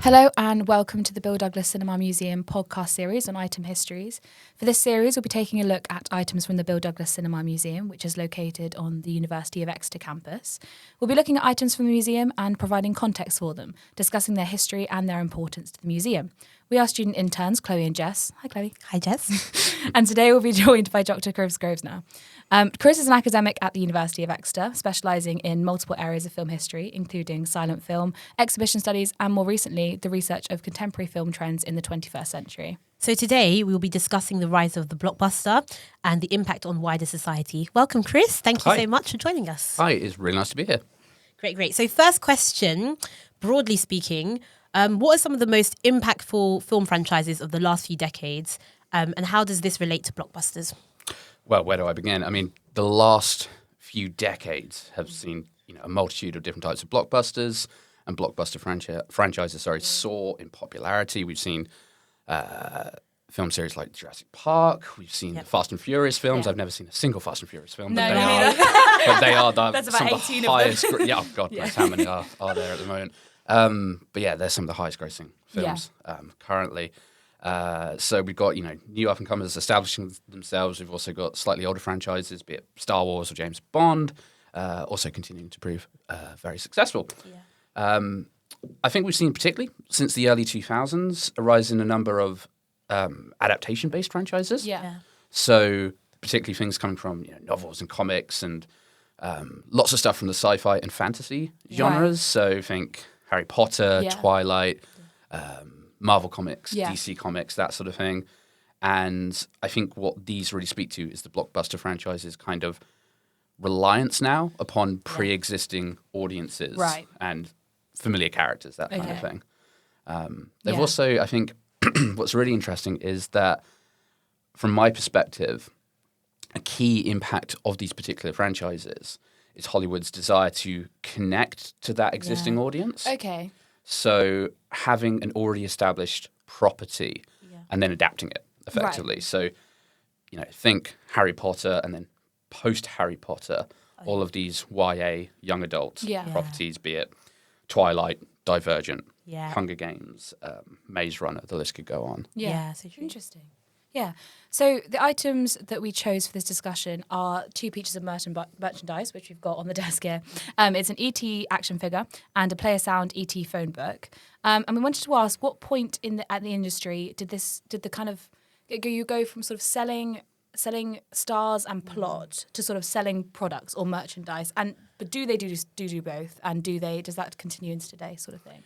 Hello and welcome to the Bill Douglas Cinema Museum podcast series on item histories. For this series, we'll be taking a look at items from the Bill Douglas Cinema Museum, which is located on the University of Exeter campus. We'll be looking at items from the museum and providing context for them, discussing their history and their importance to the museum. We are student interns, Chloé and Jess. Hi, Chloé. Hi, Jess. And today we'll be joined by Dr Chris Grosvenor. Chris is an academic at the University of Exeter, specialising in multiple areas of film history, including silent film, exhibition studies, and more recently, the research of contemporary film trends in the 21st century. So today we'll be discussing the rise of the blockbuster and the impact on wider society. Welcome, Chris. Thank you so much for joining us. Hi, it's really nice to be here. Great. So first question, broadly speaking, what are some of the most impactful film franchises of the last few decades, and how does this relate to blockbusters? Well, where do I begin? I mean, the last few decades have seen a multitude of different types of blockbusters, and blockbuster franchises soar in popularity. We've seen film series like Jurassic Park. We've seen the Fast and Furious films. I've never seen a single Fast and Furious film, but they are That's some about of the 18 of highest. them. Oh God, bless how many are there at the moment? But yeah, they're some of the highest grossing films currently. So we've got new up and comers establishing themselves. We've also got slightly older franchises, be it Star Wars or James Bond, also continuing to prove very successful. I think we've seen, particularly since the early 2000s, a rise in a number of adaptation-based franchises. So particularly things coming from novels and comics and lots of stuff from the sci-fi and fantasy genres. Right. So think Harry Potter, Twilight, Marvel Comics, DC Comics, that sort of thing. And I think what these really speak to is the blockbuster franchise's kind of reliance now upon pre-existing audiences and familiar characters, that kind of thing. They've also, I think, what's really interesting is that, from my perspective, a key impact of these particular franchises is Hollywood's desire to connect to that existing audience. Okay. So having an already established property and then adapting it effectively. Right. So, think Harry Potter and then post-Harry Potter, all of these YA young adult properties, be it Twilight, Divergent, Hunger Games, Maze Runner, the list could go on. So true. Interesting. Yeah. So the items that we chose for this discussion are two pieces of merchandise, which we've got on the desk here. It's an ET action figure and a Player Sound ET phone book. And we wanted to ask, what point at the industry did you go from sort of selling stars and plot to sort of selling products or merchandise? But do they do both? And does that continue into today, sort of thing?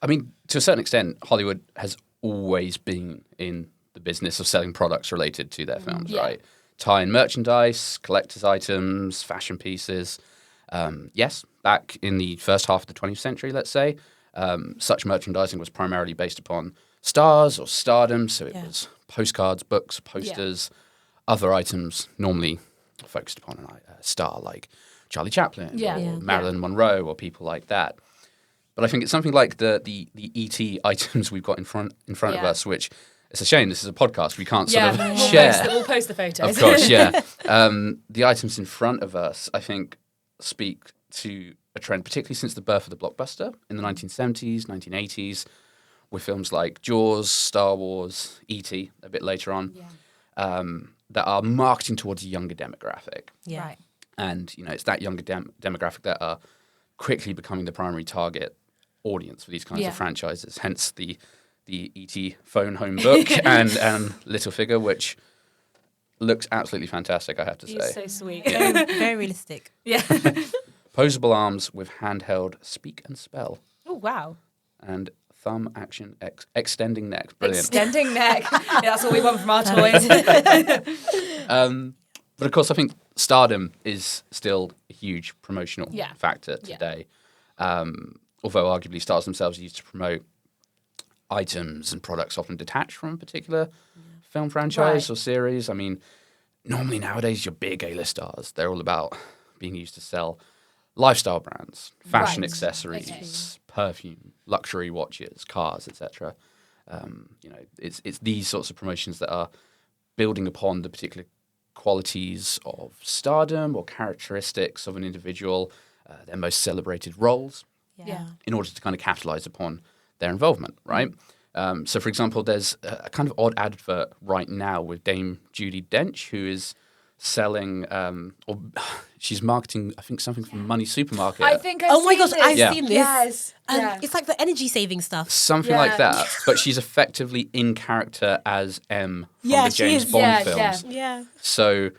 I mean, to a certain extent, Hollywood has always been in the business of selling products related to their films, right? Tie-in merchandise, collector's items, fashion pieces. Yes, back in the first half of the 20th century, let's say, such merchandising was primarily based upon stars or stardom. So it was postcards, books, posters, other items normally focused upon a star like Charlie Chaplin or Marilyn Monroe or people like that. But I think it's something like the ET items we've got in front of us, which it's a shame this is a podcast. We can't sort of share. We'll post the photos. Of course, yeah. The items in front of us, I think, speak to a trend, particularly since the birth of the blockbuster in the 1970s, 1980s, with films like Jaws, Star Wars, E.T. a bit later on, that are marketing towards a younger demographic. Yeah. Right. And, it's that younger demographic that are quickly becoming the primary target audience for these kinds of franchises, hence the E.T. phone home book and little figure, which looks absolutely fantastic, I have to say. He's so sweet. Very realistic. Yeah. Posable arms with handheld speak and spell. Oh, wow. And thumb action extending neck. Brilliant. Extending neck. That's what we want from our toys. But of course, I think stardom is still a huge promotional factor today. Although arguably stars themselves are used to promote items and products often detached from a particular film franchise or series. I mean, normally nowadays your big A-list stars, they're all about being used to sell lifestyle brands, fashion accessories, perfume, luxury watches, cars, etc. It's these sorts of promotions that are building upon the particular qualities of stardom or characteristics of an individual, their most celebrated roles, in order to kind of capitalize upon their involvement, right? So, for example, there's a kind of odd advert right now with Dame Judi Dench, who is selling, or she's marketing, I think, something from Money Supermarket. I think I've Oh my seen gosh, this. I've seen this. Yes. Yeah. It's like the energy saving stuff. Something like that. But she's effectively in character as M from Yeah, the she James is. Bond Yeah, films. Yeah. So,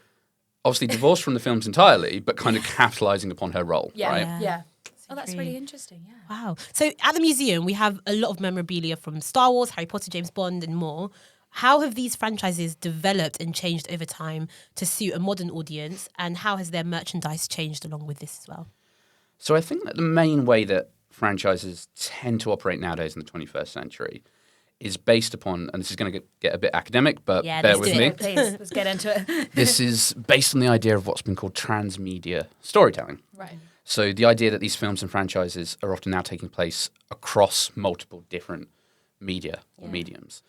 obviously divorced from the films entirely, but kind of capitalizing upon her role, Yeah. right? Yeah. Oh, that's true. really interesting. Yeah. Wow. So at the museum, we have a lot of memorabilia from Star Wars, Harry Potter, James Bond, and more. How have these franchises developed and changed over time to suit a modern audience? And how has their merchandise changed along with this as well? So I think that the main way that franchises tend to operate nowadays in the 21st century is based upon, and this is going to get a bit academic, but Yeah, bear let's with do me. it. Please, let's get into it. This is based on the idea of what's been called transmedia storytelling. Right. So the idea that these films and franchises are often now taking place across multiple different media or mediums.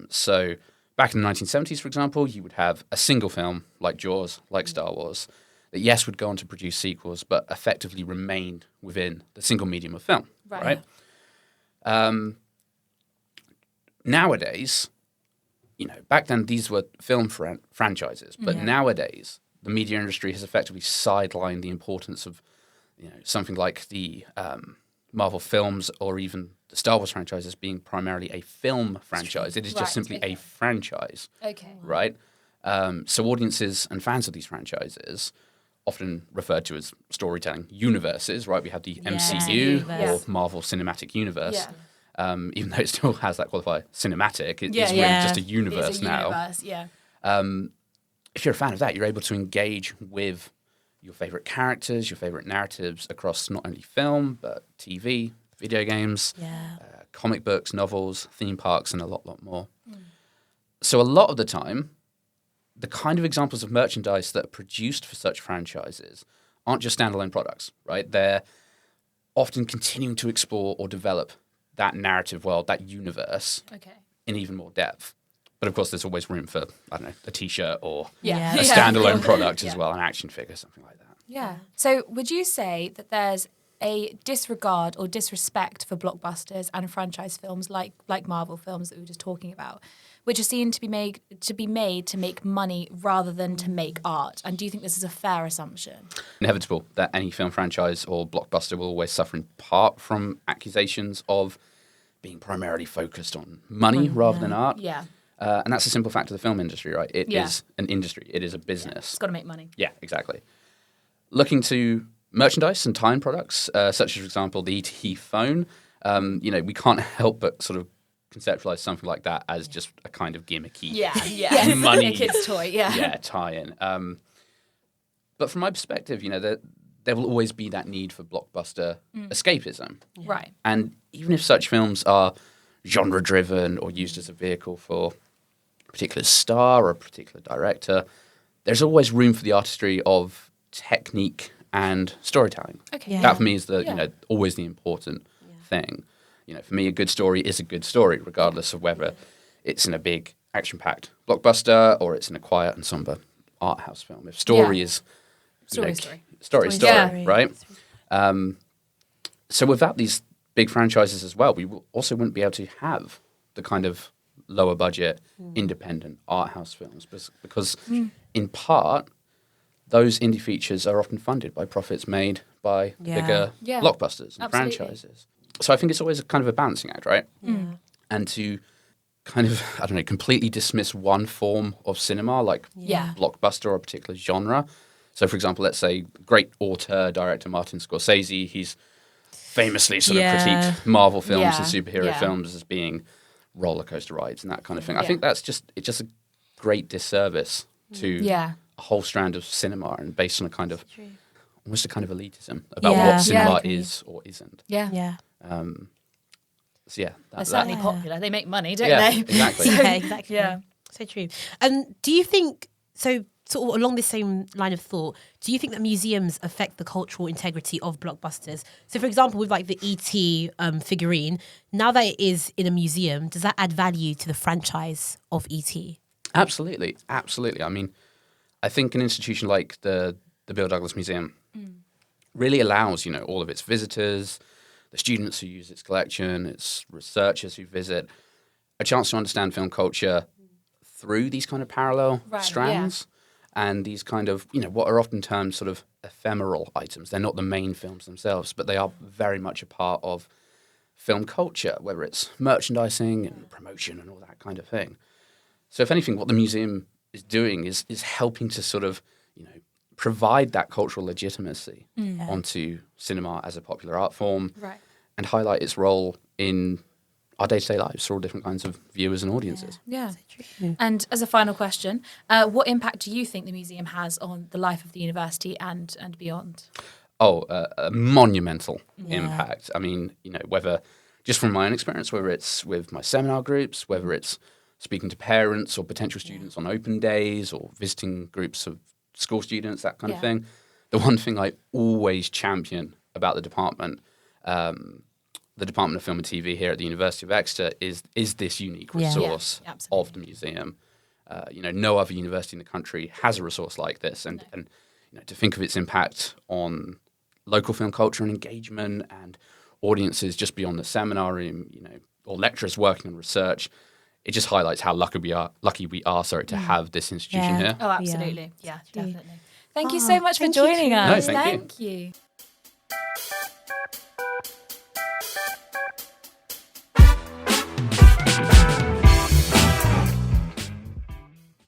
So back in the 1970s, for example, you would have a single film like Jaws, like Star Wars, that yes would go on to produce sequels, but effectively remained within the single medium of film. Right. Nowadays, back then these were film franchises, but nowadays the media industry has effectively sidelined the importance of something like the Marvel films or even the Star Wars franchise as being primarily a film franchise. It is just simply a franchise, Okay. right? So audiences and fans of these franchises, often referred to as storytelling universes, right? We have the MCU universe. or Marvel Cinematic Universe. Yeah. Even though it still has that qualifier cinematic, it's really just a universe It's a now. universe, yeah. If you're a fan of that, you're able to engage with your favorite characters, your favorite narratives across not only film, but TV, video games, comic books, novels, theme parks, and a lot more. So a lot of the time, the kind of examples of merchandise that are produced for such franchises aren't just standalone products, right? They're often continuing to explore or develop that narrative world, that universe, Okay. in even more depth. But of course, there's always room for, I don't know, a T-shirt or Yeah. a standalone product as well, an action figure, something like that. Yeah. So would you say that there's a disregard or disrespect for blockbusters and franchise films like Marvel films that we were just talking about, which are seen to be made to make money rather than to make art? And do you think this is a fair assumption? Inevitable that any film franchise or blockbuster will always suffer in part from accusations of being primarily focused on money rather than art. Yeah. And that's a simple fact of the film industry, right? It Yeah. is an industry. It is a business. It's got to make money. Yeah, exactly. Looking to merchandise and tie-in products, such as, for example, the ET phone, we can't help but sort of conceptualize something like that as just a kind of gimmicky money A kid's toy, yeah. tie-in. But from my perspective, there will always be that need for blockbuster escapism. Right. And even if such films are genre-driven or used as a vehicle for a particular star or a particular director, there's always room for the artistry of technique and storytelling. Okay. Yeah. That for me is always the important thing. For me, a good story is a good story, regardless of whether it's in a big action-packed blockbuster or it's in a quiet and somber art house film. If story is Story. story, Yeah. right? So without these big franchises as well, we also wouldn't be able to have the kind of lower budget, independent art house films because in part, those indie features are often funded by profits made by bigger blockbusters and Absolutely. franchises. So I think it's always a kind of a balancing act, right? And to kind of, completely dismiss one form of cinema, like blockbuster or a particular genre. So, for example, let's say great auteur, director Martin Scorsese, he's famously sort of critiqued Marvel films and superhero films as being roller coaster rides and that kind of thing. I think it's just a great disservice to a whole strand of cinema and based on a kind of almost a kind of elitism about what cinema is or isn't. Yeah. So yeah, They're certainly popular. They make money, don't yeah, they? exactly. Yeah, exactly. Yeah. So true. Do you think, so sort of along this same line of thought, do you think that museums affect the cultural integrity of blockbusters? So for example, with like the ET figurine, now that it is in a museum, does that add value to the franchise of ET? Absolutely. I mean, I think an institution like the Bill Douglas Museum really allows, all of its visitors, the students who use its collection, its researchers who visit, a chance to understand film culture through these kind of parallel strands and these kind of, what are often termed sort of ephemeral items. They're not the main films themselves, but they are very much a part of film culture, whether it's merchandising and promotion and all that kind of thing. So if anything, what the museum is doing is helping to sort of, provide that cultural legitimacy onto cinema as a popular art form and highlight its role in our day-to-day lives for all different kinds of viewers and audiences. Yeah. And as a final question, what impact do you think the museum has on the life of the university and beyond? A monumental impact. I mean, whether just from my own experience, whether it's with my seminar groups, whether it's speaking to parents or potential students on open days or visiting groups of school students, that kind of thing. The one thing I always champion about the Department of Film and TV here at the University of Exeter is this unique resource of the museum. No other university in the country has a resource like this, and to think of its impact on local film culture and engagement and audiences just beyond the seminar room, or lecturers working on research, it just highlights how lucky we are to have this institution here. Oh, absolutely. Yeah, definitely. Thank you so much for joining us. No, thank you. Thank you.